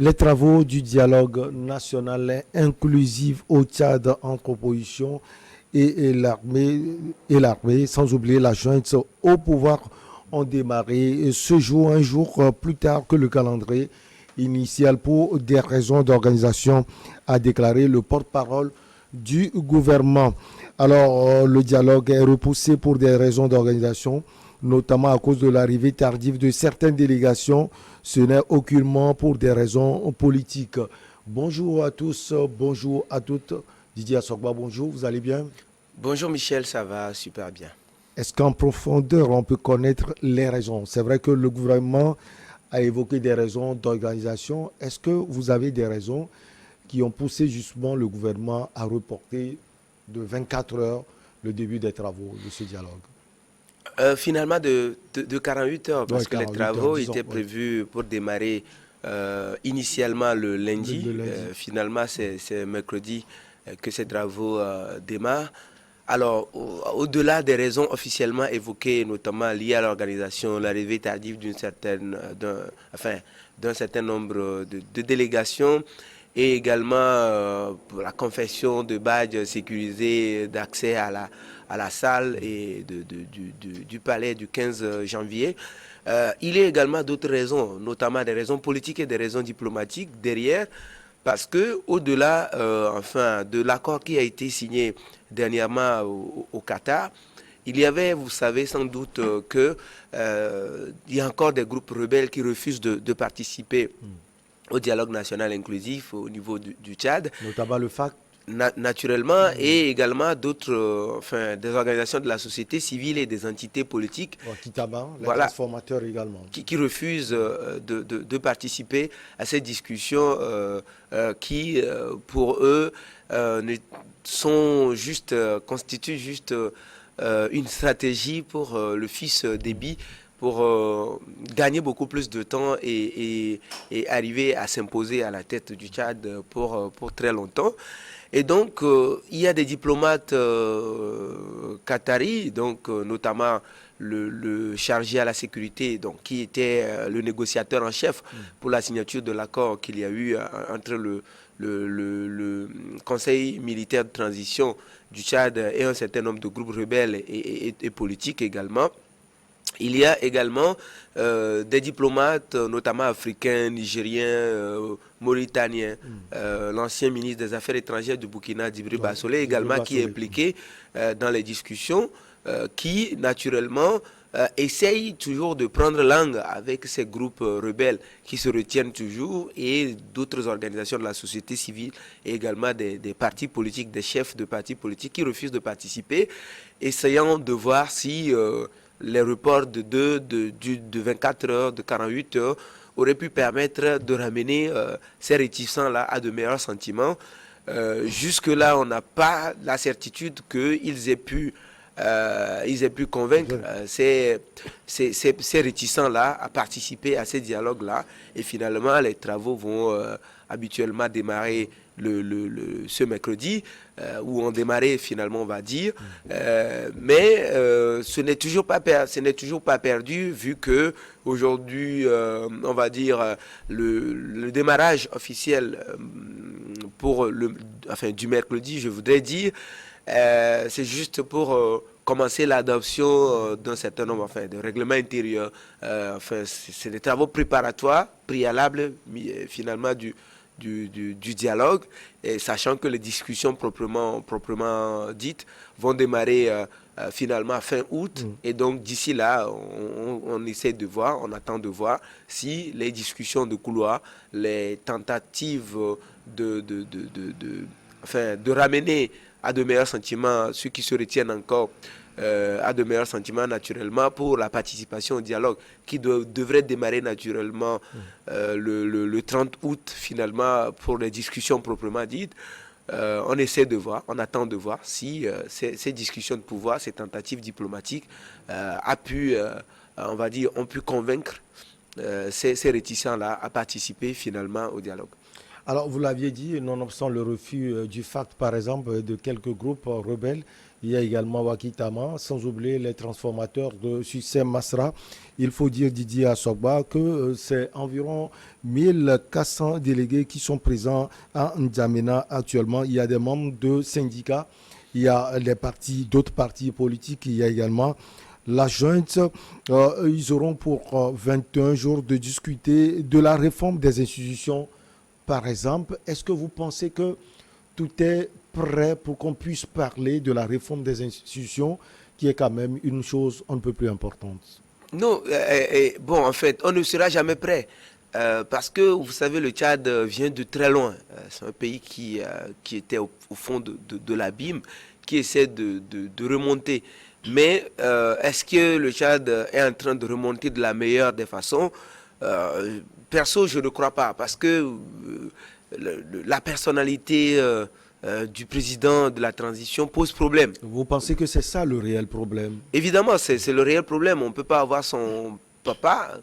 Les travaux du dialogue national inclusif au Tchad entre opposition et l'armée, sans oublier la junte au pouvoir, ont démarré ce jour, un jour plus tard que le calendrier initial pour des raisons d'organisation, a déclaré le porte-parole du gouvernement. Alors, le dialogue est repoussé pour des raisons d'organisation, notamment à cause de l'arrivée tardive de certaines délégations. Ce n'est aucunement pour des raisons politiques. Bonjour à tous, bonjour à toutes. Didier Assogba, bonjour, vous allez bien? Bonjour Michel, ça va super bien. Est-ce qu'en profondeur, on peut connaître les raisons? C'est vrai que le gouvernement a évoqué des raisons d'organisation. Est-ce que vous avez des raisons qui ont poussé justement le gouvernement à reporter de 24 heures le début des travaux de ce dialogue? Finalement de 48 heures, Oui, parce que les 48 heures, travaux disons. étaient Oui. prévus pour démarrer initialement le Le lundi. lundi. Finalement, c'est mercredi que ces travaux démarrent. Alors, au-delà des raisons officiellement évoquées, notamment liées à l'organisation, l'arrivée tardive d'un certain nombre de délégations, et également pour la confection de badges sécurisés d'accès à la salle et du palais du 15 janvier. Il y a également d'autres raisons, notamment des raisons politiques et des raisons diplomatiques derrière, parce que au-delà de l'accord qui a été signé dernièrement au Qatar, il y avait, vous savez sans doute, il y a encore des groupes rebelles qui refusent de participer au dialogue national inclusif au niveau du Tchad, Notamment le FAC, naturellement, et également d'autres, des organisations de la société civile et des entités politiques, Kitaba, les voilà, transformateurs également. qui refusent de participer à ces discussions qui, pour eux, constituent juste une stratégie pour le fils Déby pour gagner beaucoup plus de temps et arriver à s'imposer à la tête du Tchad pour très longtemps. Et donc, il y a des diplomates qataris, donc notamment le chargé à la sécurité, donc, qui était le négociateur en chef pour la signature de l'accord qu'il y a eu entre le Conseil militaire de transition du Tchad et un certain nombre de groupes rebelles et politiques également. Il y a également des diplomates, notamment africains, nigériens, mauritaniens. L'ancien ministre des Affaires étrangères du Burkina, Djibril Bassolé, également, qui est impliqué dans les discussions, qui, naturellement, essaye toujours de prendre langue avec ces groupes rebelles qui se retiennent toujours et d'autres organisations de la société civile et également des partis politiques, des chefs de partis politiques qui refusent de participer, essayant de voir si les reports de 24 heures, de 48 heures auraient pu permettre de ramener ces réticents-là à de meilleurs sentiments. Jusque-là, on n'a pas la certitude qu'ils aient pu convaincre ces réticents-là à participer à ces dialogues-là. Et finalement, les travaux vont habituellement démarrer ce mercredi, où on démarrait finalement, on va dire. Mais ce n'est toujours pas perdu, vu que aujourd'hui, on va dire, le démarrage officiel du mercredi, je voudrais dire, c'est juste pour commencer l'adoption d'un certain nombre de règlements intérieurs. C'est des travaux préparatoires, préalables finalement du dialogue, et sachant que les discussions proprement dites vont démarrer finalement fin août. Et donc d'ici là, on essaie de voir, on attend de voir si les discussions de couloir, les tentatives de ramener à de meilleurs sentiments ceux qui se retiennent encore à de meilleurs sentiments naturellement pour la participation au dialogue qui devrait démarrer naturellement le 30 août finalement pour les discussions proprement dites. On essaie de voir, on attend de voir si ces discussions de pouvoir, ces tentatives diplomatiques ont pu convaincre ces réticents-là à participer finalement au dialogue. Alors, vous l'aviez dit, nonobstant le refus du FACT, par exemple, de quelques groupes rebelles, il y a également Wakitama, sans oublier les transformateurs de Succès Masra. Il faut dire, Didier Assogba, que c'est environ 1400 délégués qui sont présents à N'Djamena actuellement. Il y a des membres de syndicats, il y a les partis, d'autres partis politiques, il y a également la junte. Ils auront pour 21 jours de discuter de la réforme des institutions. Par exemple, est-ce que vous pensez que tout est prêt pour qu'on puisse parler de la réforme des institutions, qui est quand même une chose un peu plus importante? Non, bon, en fait, on ne sera jamais prêt. Parce que, vous savez, le Tchad vient de très loin. C'est un pays qui était au fond de l'abîme, qui essaie de remonter. Mais est-ce que le Tchad est en train de remonter de la meilleure des façons? Perso, je ne crois pas. Parce que la personnalité du président de la transition pose problème. Vous pensez que c'est ça le réel problème? Évidemment, c'est le réel problème. On ne peut pas avoir son papa,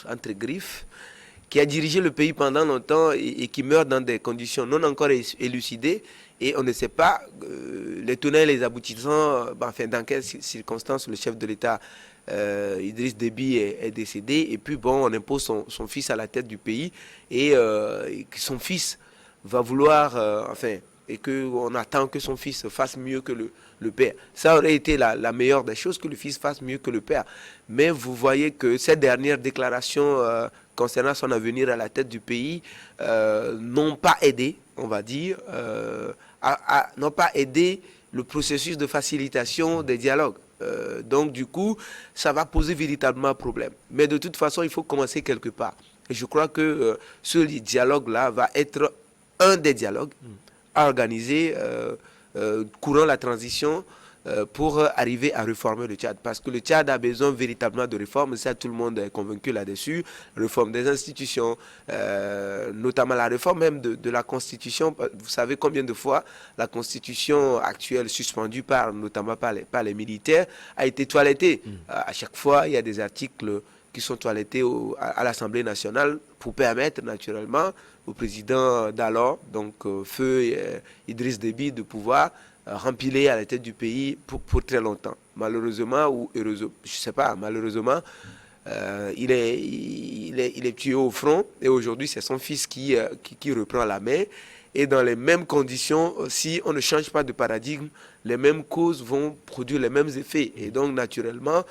entre griffes, qui a dirigé le pays pendant longtemps et qui meurt dans des conditions non encore élucidées. Et on ne sait pas les tenants et les aboutissants, enfin, dans quelles circonstances le chef de l'État, Idriss Déby, est décédé. Et puis, bon, on impose son fils à la tête du pays. Et que son fils va vouloir, enfin, et qu'on attend que son fils fasse mieux que le père. Ça aurait été la meilleure des choses, que le fils fasse mieux que le père. Mais vous voyez que ces dernières déclarations concernant son avenir à la tête du pays n'ont pas aidé, on va dire, n'ont pas aidé le processus de facilitation des dialogues. Donc du coup, ça va poser véritablement problème. Mais de toute façon, il faut commencer quelque part. Et je crois que ce dialogue-là va être un des dialogues à organiser courant la transition pour arriver à réformer le Tchad. Parce que le Tchad a besoin véritablement de réformes, ça tout le monde est convaincu là-dessus. Réforme des institutions, notamment la réforme même de la Constitution. Vous savez combien de fois la Constitution actuelle, suspendue notamment par les militaires, a été toilettée. À chaque fois, il y a des articles qui sont toilettés à l'Assemblée nationale pour permettre naturellement au président d'alors, donc feu Idriss Déby, de pouvoir rempiler à la tête du pays pour très longtemps. Malheureusement, ou heureusement, je ne sais pas, malheureusement, il est tué au front et aujourd'hui c'est son fils qui reprend la main. Et dans les mêmes conditions, si on ne change pas de paradigme, les mêmes causes vont produire les mêmes effets. Et donc naturellement,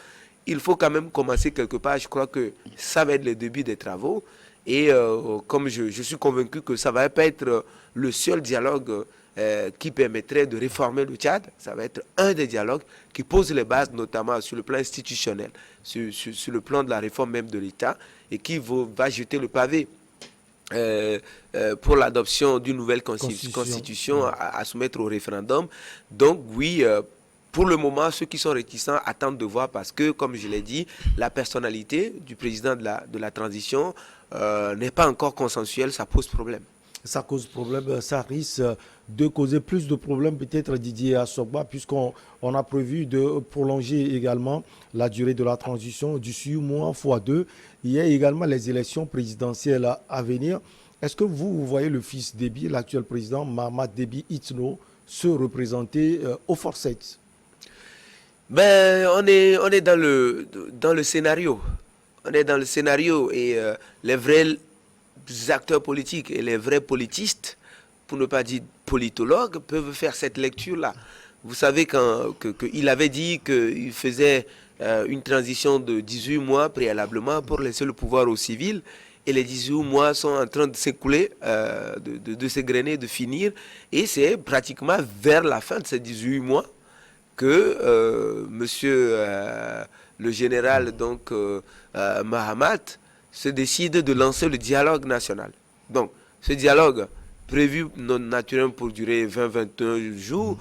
il faut quand même commencer quelque part. Je crois que ça va être le début des travaux. Et comme je suis convaincu que ça ne va pas être le seul dialogue qui permettrait de réformer le Tchad, ça va être un des dialogues qui pose les bases, notamment sur le plan institutionnel, sur le plan de la réforme même de l'État, et qui va jeter le pavé pour l'adoption d'une nouvelle constitution à soumettre au référendum. Donc oui, pour le moment, ceux qui sont réticents attendent de voir parce que, comme je l'ai dit, la personnalité du président de la transition n'est pas encore consensuelle, ça pose problème. Ça cause problème, ça risque de causer plus de problèmes peut-être, Didier Assogba, puisqu'on a prévu de prolonger également la durée de la transition du 6 mois x 2. Il y a également les élections présidentielles à venir. Est-ce que vous voyez le fils Déby, l'actuel président Mahamat Déby Itno, se représenter au Forceps? Ben, on est dans le scénario. On est dans le scénario et les vrais acteurs politiques et les vrais politistes, pour ne pas dire politologues, peuvent faire cette lecture-là. Vous savez qu'il avait dit qu'il faisait une transition de 18 mois préalablement pour laisser le pouvoir aux civils. Et les 18 mois sont en train de s'écouler, de s'égrener, de finir. Et c'est pratiquement vers la fin de ces 18 mois que monsieur le général donc Mahamat se décide de lancer le dialogue national. Donc, ce dialogue prévu naturellement pour durer 20-21 jours,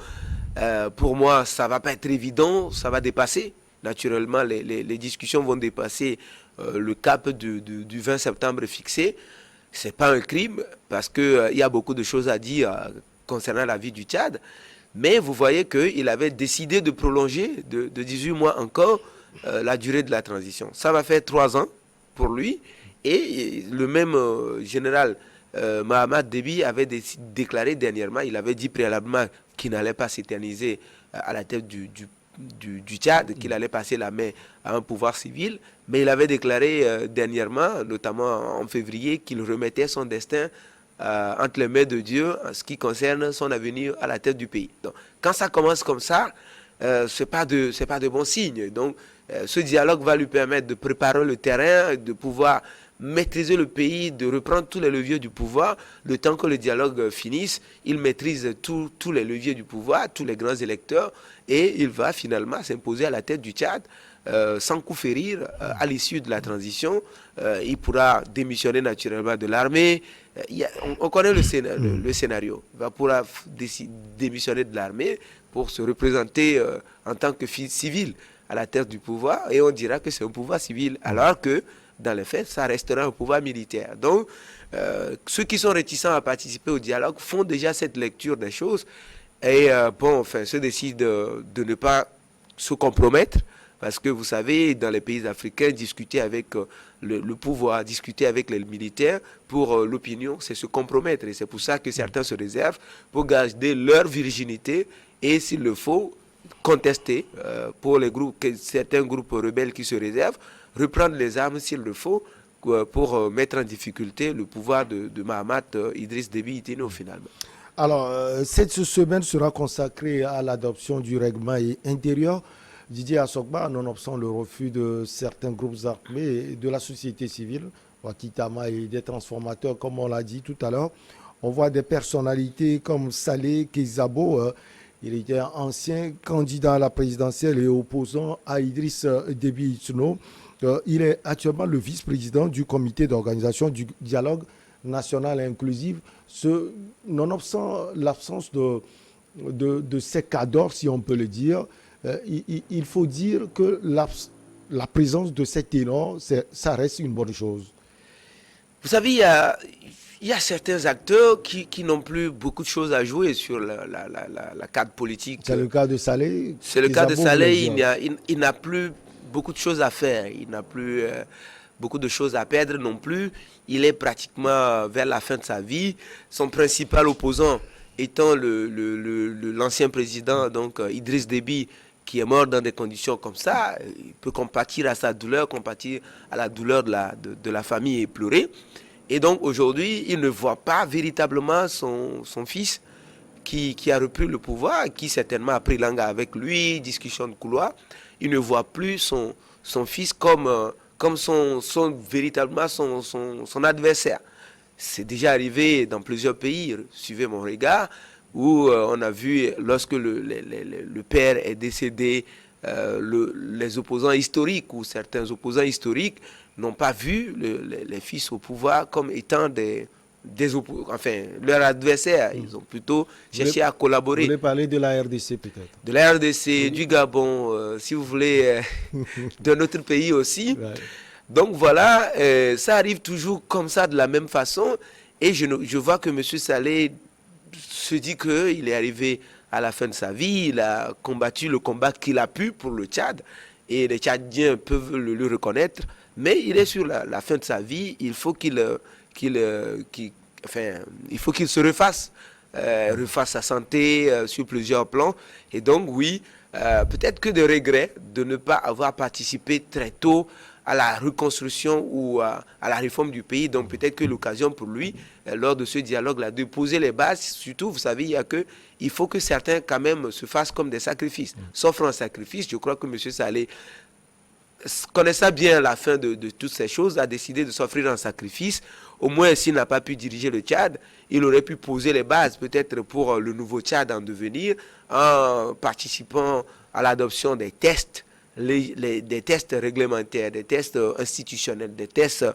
pour moi, ça ne va pas être évident, ça va dépasser. Naturellement, les discussions vont dépasser le cap du 20 septembre fixé. Ce n'est pas un crime, parce qu'il y a beaucoup de choses à dire concernant la vie du Tchad. Mais vous voyez qu'il avait décidé de prolonger de 18 mois encore la durée de la transition. Ça va faire 3 ans pour lui. Et le même général Mahamat Déby avait déclaré dernièrement, il avait dit préalablement qu'il n'allait pas s'éterniser à la tête du Tchad, qu'il allait passer la main à un pouvoir civil, mais il avait déclaré dernièrement, notamment en février, qu'il remettait son destin entre les mains de Dieu en ce qui concerne son avenir à la tête du pays. Donc, quand ça commence comme ça, c'est pas de bon signe. Donc, ce dialogue va lui permettre de préparer le terrain, de pouvoir maîtriser le pays, de reprendre tous les leviers du pouvoir. Le temps que le dialogue finisse, il maîtrise tous les leviers du pouvoir, tous les grands électeurs, et il va finalement s'imposer à la tête du Tchad sans coup férir à l'issue de la transition. Il pourra démissionner naturellement de l'armée. On connaît le scénario. Il va pouvoir démissionner de l'armée pour se représenter en tant que civil à la tête du pouvoir, et on dira que c'est un pouvoir civil, alors que dans les faits, ça restera un pouvoir militaire. Donc, ceux qui sont réticents à participer au dialogue font déjà cette lecture des choses et se décident de ne pas se compromettre, parce que vous savez, dans les pays africains, discuter avec le pouvoir, discuter avec les militaires pour l'opinion, c'est se compromettre. Et c'est pour ça que certains se réservent pour garder leur virginité et, s'il le faut, contester pour certains groupes rebelles qui se réservent, reprendre les armes s'il le faut pour mettre en difficulté le pouvoir de Mahamat Idriss Déby Itno finalement. Alors, cette semaine sera consacrée à l'adoption du règlement intérieur. Didier Assogba, nonobstant le refus de certains groupes armés et de la société civile, Wakitama et des transformateurs, comme on l'a dit tout à l'heure, on voit des personnalités comme Saleh Kezabo. Il était ancien candidat à la présidentielle et opposant à Idriss Déby Itno. Il est actuellement le vice-président du comité d'organisation du dialogue national inclusif. Nonobstant l'absence de ces cadres, si on peut le dire, il faut dire que la présence de cet élan, ça reste une bonne chose. Vous savez, il y a certains acteurs qui n'ont plus beaucoup de choses à jouer sur la cadre politique. C'est le cas de Saleh. C'est le cas de Saleh, il n'a plus beaucoup de choses à faire, il n'a plus beaucoup de choses à perdre non plus. Il est pratiquement vers la fin de sa vie. Son principal opposant étant l'ancien président, donc Idriss Déby, qui est mort dans des conditions comme ça. Il peut compatir à sa douleur, compatir à la douleur de la famille et pleurer. Et donc aujourd'hui, il ne voit pas véritablement son fils qui a repris le pouvoir, qui certainement a pris langue avec lui, discussion de couloir. Il ne voit plus son fils comme véritablement son adversaire. C'est déjà arrivé dans plusieurs pays, suivez mon regard, où on a vu, lorsque le père est décédé, les opposants historiques ou certains opposants historiques n'ont pas vu les fils au pouvoir comme étant leurs adversaires. Ils ont plutôt cherché à collaborer. Vous voulez parler de la RDC peut-être? De la RDC, du Gabon, si vous voulez, de notre pays aussi. Ouais. Donc voilà, ça arrive toujours comme ça, de la même façon. Et je vois que M. Saleh se dit qu'il est arrivé à la fin de sa vie, il a combattu le combat qu'il a pu pour le Tchad, et les Tchadiens peuvent le reconnaître, mais il est sur la fin de sa vie, il faut qu'il se refasse sa santé sur plusieurs plans, et donc oui, peut-être que de regret de ne pas avoir participé très tôt à la reconstruction ou à la réforme du pays. Donc peut-être que l'occasion pour lui, lors de ce dialogue-là, de poser les bases. Surtout, vous savez, il faut que certains quand même se fassent comme des sacrifices, s'offrent un sacrifice. Je crois que M. Saleh, connaissant bien la fin de toutes ces choses, a décidé de s'offrir un sacrifice. Au moins, s'il n'a pas pu diriger le Tchad, il aurait pu poser les bases peut-être pour le nouveau Tchad en devenir, en participant à l'adoption des tests, des tests réglementaires, des tests institutionnels, des tests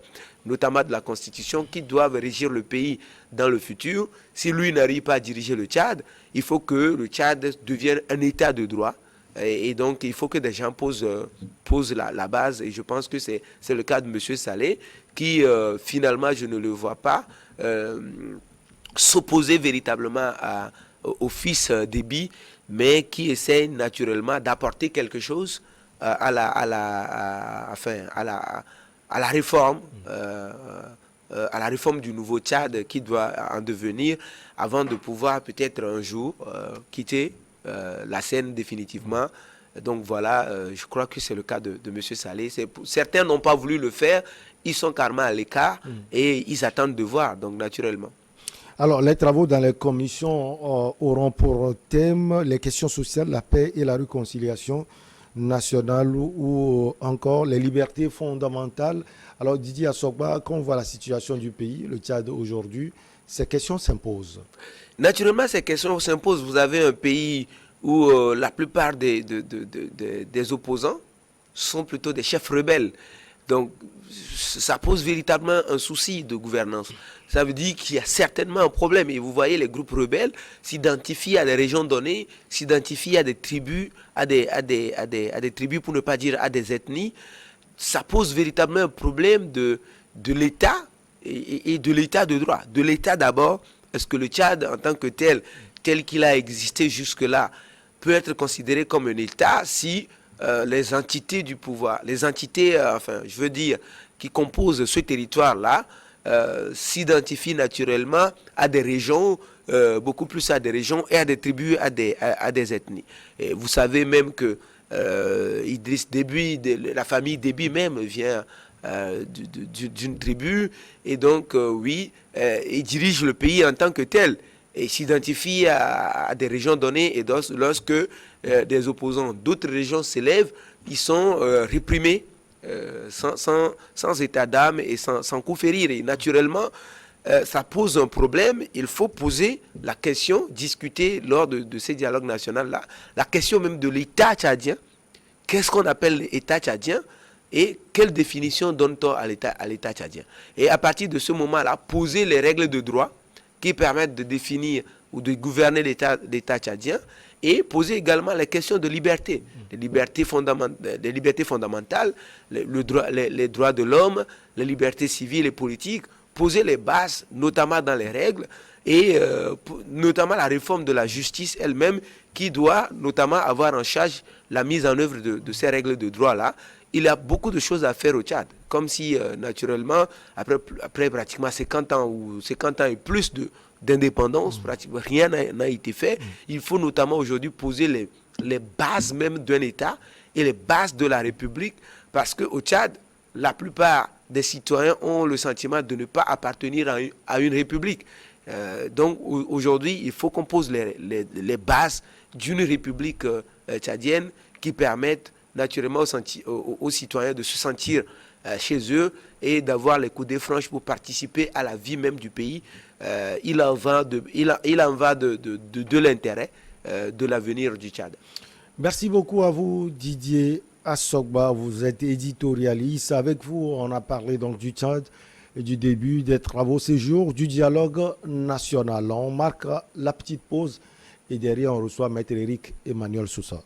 notamment de la Constitution qui doivent régir le pays dans le futur. Si lui n'arrive pas à diriger le Tchad, il faut que le Tchad devienne un état de droit. Et donc, il faut que des gens posent la base. Et je pense que c'est le cas de M. Saleh qui, finalement, je ne le vois pas s'opposer véritablement au fils Déby, mais qui essaie naturellement d'apporter quelque chose à la réforme à la réforme du nouveau Tchad qui doit en devenir avant de pouvoir peut-être un jour quitter la scène définitivement. Donc voilà, je crois que c'est le cas de M. Saleh. Certains n'ont pas voulu le faire, ils sont carrément à l'écart et ils attendent de voir, donc naturellement. Alors, les travaux dans les commissions auront pour thème les questions sociales, la paix et la réconciliation nationale ou encore les libertés fondamentales. Alors, Didier Assogba, quand on voit la situation du pays, le Tchad aujourd'hui, ces questions s'imposent. Naturellement, ces questions s'imposent. Vous avez un pays où la plupart des opposants sont plutôt des chefs rebelles. Donc, ça pose véritablement un souci de gouvernance. Ça veut dire qu'il y a certainement un problème. Et vous voyez, les groupes rebelles s'identifient à des régions données, s'identifient à des tribus, à des tribus, pour ne pas dire à des ethnies. Ça pose véritablement un problème de l'État et de l'État de droit. De l'État d'abord. Est-ce que le Tchad, en tant que tel qu'il a existé jusque-là, peut être considéré comme un État si les entités du pouvoir, les entités, qui composent ce territoire-là, s'identifient naturellement à des régions, beaucoup plus à des régions et à des tribus, à des ethnies. Et vous savez même que Idriss Déby, la famille Déby même vient d'une tribu, et donc il dirige le pays en tant que tel et s'identifie à des régions données, et lorsque des opposants d'autres régions s'élèvent, ils sont réprimés sans état d'âme et sans coup férir. Et naturellement, ça pose un problème. Il faut poser la question, discuter lors de ces dialogues nationaux-là, la question même de l'État tchadien. Qu'est-ce qu'on appelle l'État tchadien et quelle définition donne-t-on à l'État tchadien? Et à partir de ce moment-là, poser les règles de droit qui permettent de définir ou de gouverner l'État tchadien, et poser également les questions de liberté, les libertés fondamentales, les droits de l'homme, les libertés civiles et politiques, poser les bases, notamment dans les règles, et notamment la réforme de la justice elle-même, qui doit notamment avoir en charge la mise en œuvre de ces règles de droit-là. Il y a beaucoup de choses à faire au Tchad, comme si naturellement, après pratiquement 50 ans et plus d'indépendance, pratiquement rien n'a été fait. Il faut notamment aujourd'hui poser les bases même d'un État et les bases de la République, parce qu'au Tchad, la plupart des citoyens ont le sentiment de ne pas appartenir à une république. Donc aujourd'hui, il faut qu'on pose les bases d'une république tchadienne qui permettent naturellement aux citoyens de se sentir chez eux et d'avoir les coudées franches pour participer à la vie même du pays. Il en va de l'intérêt de l'avenir du Tchad. Merci beaucoup à vous, Didier Assogba. Vous êtes éditorialiste. Avec vous, on a parlé donc du Tchad et du début des travaux ces jours du dialogue national. On marque la petite pause et derrière, on reçoit Maître Eric Emmanuel Sousa.